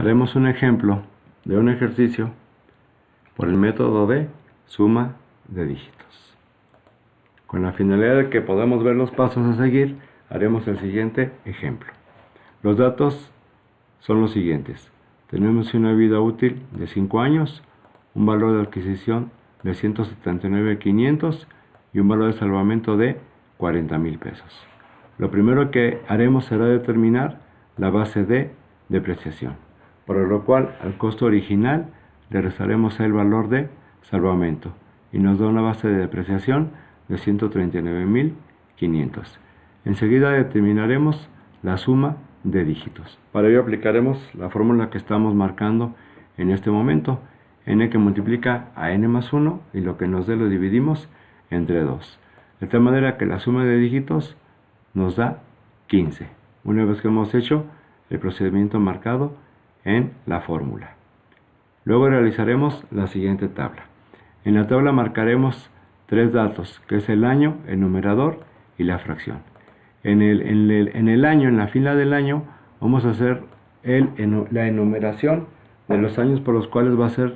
Haremos un ejemplo de un ejercicio por el método de suma de dígitos. Con la finalidad de que podamos ver los pasos a seguir, haremos el siguiente ejemplo. Los datos son los siguientes. Tenemos una vida útil de 5 años, un valor de adquisición de 179,500 y un valor de salvamento de 40,000 pesos. Lo primero que haremos será determinar la base de depreciación, por lo cual al costo original le restaremos el valor de salvamento y nos da una base de depreciación de 139,500. Enseguida determinaremos la suma de dígitos. Para ello aplicaremos la fórmula que estamos marcando en este momento, n que multiplica a n más 1 y lo que nos dé lo dividimos entre 2. De tal manera que la suma de dígitos nos da 15. Una vez que hemos hecho el procedimiento marcado en la fórmula. Luego realizaremos la siguiente tabla. En la tabla marcaremos 3 datos, que es el año, el numerador y la fracción. En el año, en la fila del año, vamos a hacer la enumeración de los años por los cuales va a ser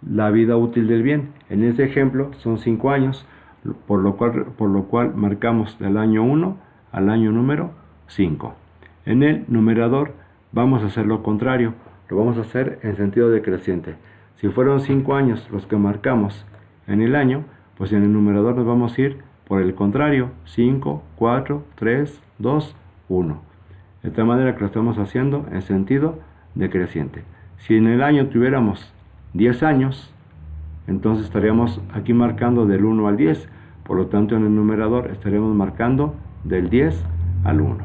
la vida útil del bien. En este ejemplo son 5 años, por lo cual marcamos del año 1 al año número 5. En el numerador vamos a hacer lo contrario, lo vamos a hacer en sentido decreciente. Si fueron 5 años los que marcamos en el año, pues en el numerador nos vamos a ir por el contrario, 5, 4, 3, 2, 1. De tal manera que lo estamos haciendo en sentido decreciente. Si en el año tuviéramos 10 años, entonces estaríamos aquí marcando del 1 al 10. Por lo tanto, en el numerador estaríamos marcando del 10 al 1.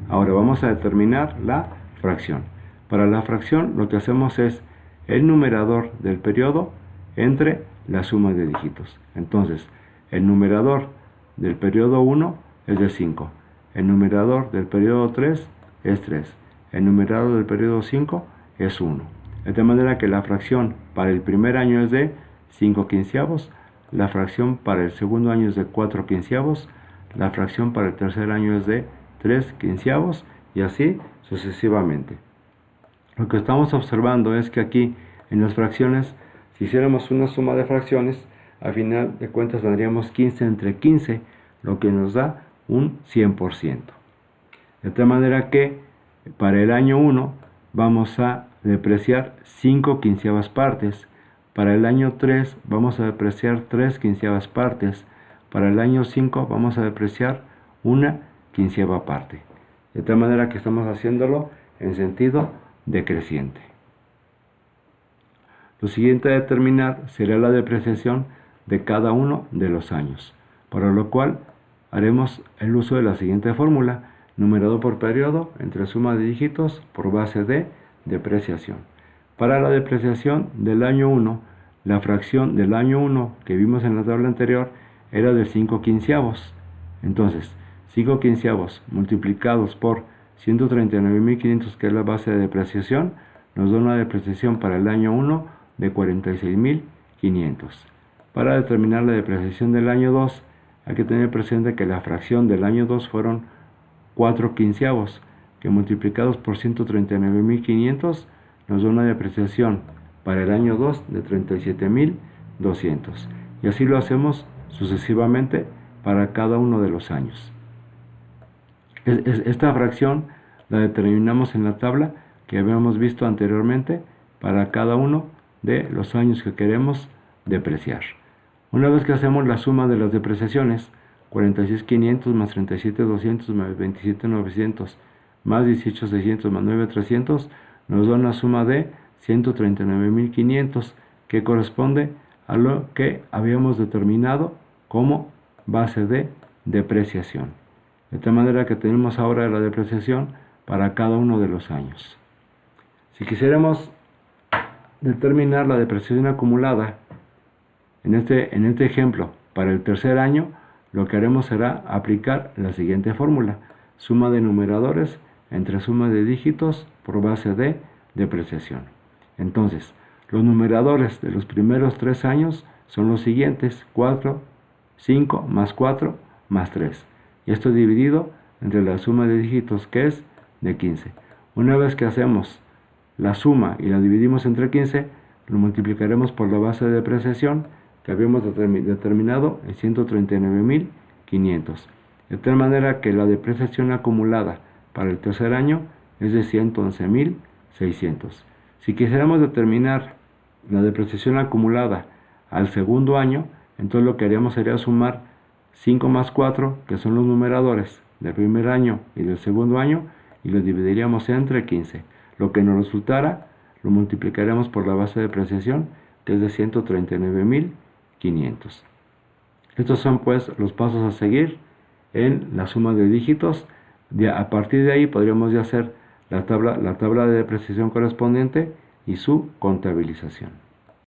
Ahora vamos a determinar la fracción. Para la fracción lo que hacemos es el numerador del periodo entre la suma de dígitos. Entonces, el numerador del periodo 1 es de 5. El numerador del periodo 3 es 3. El numerador del periodo 5 es 1. De tal manera que la fracción para el primer año es de 5 quinceavos, la fracción para el segundo año es de 4 quinceavos, la fracción para el tercer año es de 3 quinceavos y así sucesivamente. Lo que estamos observando es que aquí en las fracciones, si hiciéramos una suma de fracciones, al final de cuentas tendríamos 15 entre 15, lo que nos da un 100%. De tal manera que para el año 1 vamos a depreciar 5 quinceavas partes, para el año 3 vamos a depreciar 3 quinceavas partes, para el año 5 vamos a depreciar una quinceava parte. De tal manera que estamos haciéndolo en sentido decreciente. Lo siguiente a determinar será la depreciación de cada uno de los años, para lo cual haremos el uso de la siguiente fórmula: numerador por periodo entre suma de dígitos por base de depreciación. Para la depreciación del año 1, la fracción del año 1 que vimos en la tabla anterior era de 5 quinceavos. Entonces, 5 quinceavos multiplicados por 139,500, que es la base de depreciación, nos da una depreciación para el año 1 de 46,500. Para determinar la depreciación del año 2, hay que tener presente que la fracción del año 2 fueron 4 quinceavos, que multiplicados por 139,500 nos da una depreciación para el año 2 de 37,200. Y así lo hacemos sucesivamente para cada uno de los años. Esta fracción la determinamos en la tabla que habíamos visto anteriormente para cada uno de los años que queremos depreciar. Una vez que hacemos la suma de las depreciaciones, 46,500 más 37,200 más 27,900 más 18,600 más 9,300 nos da una suma de 139,500, que corresponde a lo que habíamos determinado como base de depreciación. De tal manera que tenemos ahora la depreciación para cada uno de los años. Si quisiéramos determinar la depreciación acumulada, en este ejemplo, para el tercer año, lo que haremos será aplicar la siguiente fórmula: suma de numeradores entre suma de dígitos por base de depreciación. Entonces, los numeradores de los primeros 3 años son los siguientes: 4, 5 más 4 más 3. Y esto dividido entre la suma de dígitos, que es de 15. Una vez que hacemos la suma y la dividimos entre 15, lo multiplicaremos por la base de depreciación que habíamos determinado en 139.500. De tal manera que la depreciación acumulada para el tercer año es de 111.600. Si quisiéramos determinar la depreciación acumulada al segundo año, entonces lo que haríamos sería sumar 5 más 4, que son los numeradores del primer año y del segundo año, y lo dividiríamos entre 15. Lo que nos resultara lo multiplicaremos por la base de depreciación, que es de 139.500. Estos son pues los pasos a seguir en la suma de dígitos. A partir de ahí podríamos ya hacer la tabla de depreciación correspondiente y su contabilización.